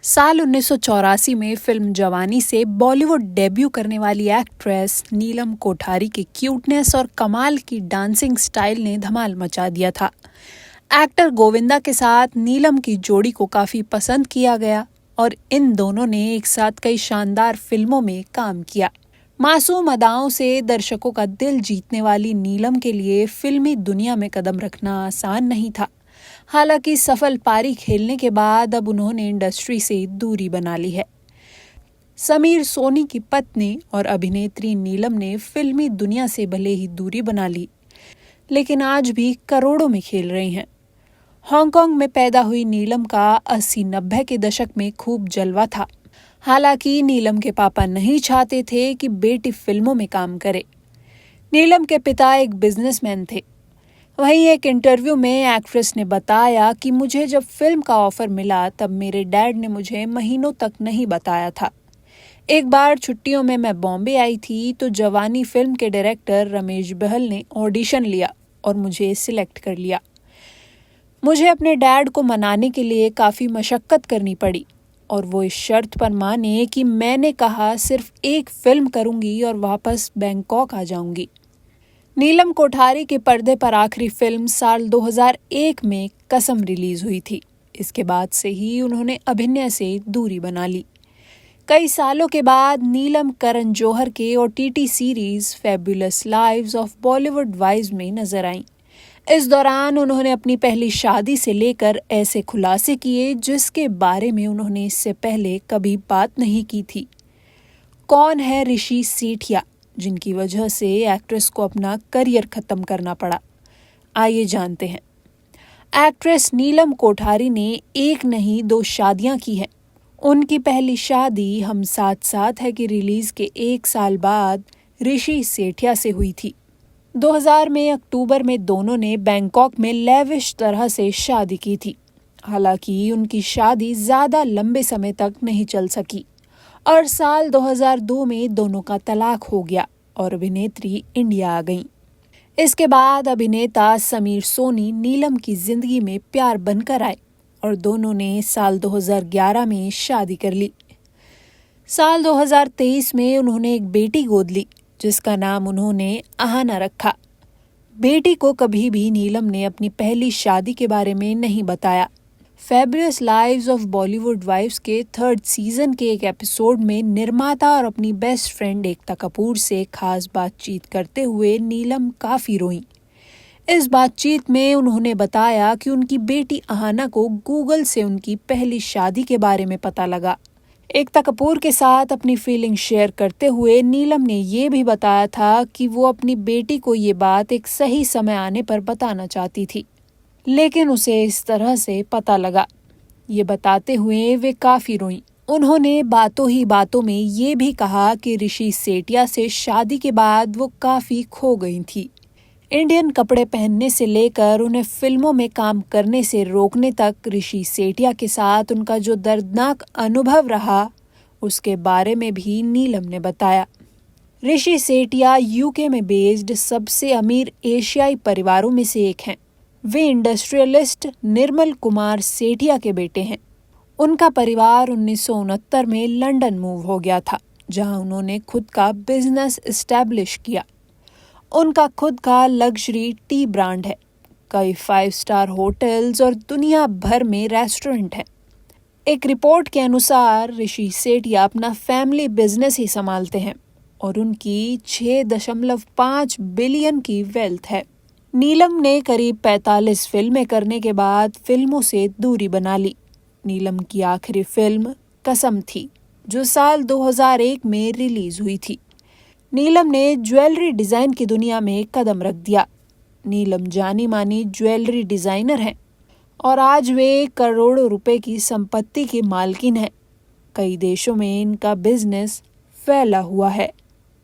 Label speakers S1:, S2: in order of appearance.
S1: साल 1984 में फिल्म जवानी से बॉलीवुड डेब्यू करने वाली एक्ट्रेस नीलम कोठारी की क्यूटनेस और कमाल की डांसिंग स्टाइल ने धमाल मचा दिया था। एक्टर गोविंदा के साथ नीलम की जोड़ी को काफी पसंद किया गया और इन दोनों ने एक साथ कई शानदार फिल्मों में काम किया। मासूम अदाओं से दर्शकों का दिल जीतने वाली नीलम के लिए फिल्मी दुनिया में कदम रखना आसान नहीं था। हालांकि सफल पारी खेलने के बाद अब उन्होंने इंडस्ट्री से दूरी बना ली है। समीर सोनी की पत्नी और अभिनेत्री नीलम ने फिल्मी दुनिया से भले ही दूरी बना ली, लेकिन आज भी करोड़ों में खेल रही हैं। हांगकांग में पैदा हुई नीलम का 80-90 के दशक में खूब जलवा था। हालांकि नीलम के पापा नहीं चाहते थे कि बेटी फिल्मों में काम करे। नीलम के पिता एक बिजनेसमैन थे। वहीं एक इंटरव्यू में एक्ट्रेस ने बताया कि मुझे जब फिल्म का ऑफर मिला तब मेरे डैड ने मुझे महीनों तक नहीं बताया था। एक बार छुट्टियों में मैं बॉम्बे आई थी तो जवानी फिल्म के डायरेक्टर रमेश बहल ने ऑडिशन लिया और मुझे सिलेक्ट कर लिया। मुझे अपने डैड को मनाने के लिए काफ़ी मशक्कत करनी पड़ी और वो इस शर्त पर माने कि मैंने कहा सिर्फ एक फिल्म करूंगी और वापस बैंकॉक आ जाऊंगी। नीलम कोठारी के पर्दे पर आखिरी फिल्म साल 2001 में कसम रिलीज हुई थी। इसके बाद से ही उन्होंने अभिनय से दूरी बना ली। कई सालों के बाद नीलम करण जौहर के OTT series fabulous lives of Bollywood wives में नजर आईं। इस दौरान उन्होंने अपनी पहली शादी से लेकर ऐसे खुलासे किए जिसके बारे में उन्होंने इससे पहले कभी बात नहीं की थी। कौन है ऋषि सेठिया, जिनकी वजह से एक्ट्रेस को अपना करियर खत्म करना पड़ा? आइए जानते हैं। एक्ट्रेस नीलम कोठारी ने एक नहीं 2 शादियां की हैं। उनकी पहली शादी हम साथ साथ है कि रिलीज के 1 साल बाद ऋषि सेठिया से हुई थी। 2000 में अक्टूबर में दोनों ने बैंकॉक में लेविश तरह से शादी की थी। हालांकि उनकी शादी ज्यादा लंबे समय तक नहीं चल सकी और साल 2002 में दोनों का तलाक हो गया और अभिनेत्री इंडिया आ गईं। इसके बाद अभिनेता समीर सोनी नीलम की जिंदगी में प्यार बनकर आए और दोनों ने साल 2011 में शादी कर ली। साल 2023 में उन्होंने एक बेटी गोद ली जिसका नाम उन्होंने अहाना रखा। बेटी को कभी भी नीलम ने अपनी पहली शादी के बारे में नहीं बताया। Fabulous lives of Bollywood wives के 3rd सीजन के एक एपिसोड में निर्माता और अपनी बेस्ट फ्रेंड एकता कपूर से खास बातचीत करते हुए नीलम काफी रोईं। इस बातचीत में उन्होंने बताया कि उनकी बेटी अहाना को गूगल से उनकी पहली शादी के बारे में पता लगा। एकता कपूर के साथ अपनी फीलिंग शेयर करते हुए नीलम ने ये भी बताया था कि वो अपनी बेटी को ये बात एक सही समय आने पर बताना चाहती थी, लेकिन उसे इस तरह से पता लगा। ये बताते हुए वे काफी रोईं। उन्होंने बातों ही बातों में ये भी कहा कि ऋषि सेठिया से शादी के बाद वो काफी खो गई थी। इंडियन कपड़े पहनने से लेकर उन्हें फिल्मों में काम करने से रोकने तक ऋषि सेठिया के साथ उनका जो दर्दनाक अनुभव रहा उसके बारे में भी नीलम ने बताया। ऋषि सेठिया UK में बेस्ड सबसे अमीर एशियाई परिवारों में से एक हैं। वे इंडस्ट्रियलिस्ट निर्मल कुमार सेठिया के बेटे हैं। उनका परिवार 1969 में लंदन मूव हो गया था, जहां उन्होंने खुद का बिजनेस एस्टैब्लिश किया। उनका खुद का लग्जरी टी ब्रांड है। कई 5 स्टार होटल्स और दुनिया भर में रेस्टोरेंट हैं। एक रिपोर्ट के अनुसार ऋषि सेठिया अपना फैमिली बिजनेस ही संभालते हैं और उनकी 6.5 बिलियन की वेल्थ है। नीलम ने करीब 45 फिल्में करने के बाद फिल्मों से दूरी बना ली। नीलम की आखिरी फिल्म कसम थी, जो साल 2001 में रिलीज हुई थी। नीलम ने ज्वेलरी डिजाइन की दुनिया में कदम रख दिया। नीलम जानी मानी ज्वेलरी डिजाइनर हैं और आज वे करोड़ों रुपए की संपत्ति की मालकिन हैं। कई देशों में इनका बिजनेस फैला हुआ है।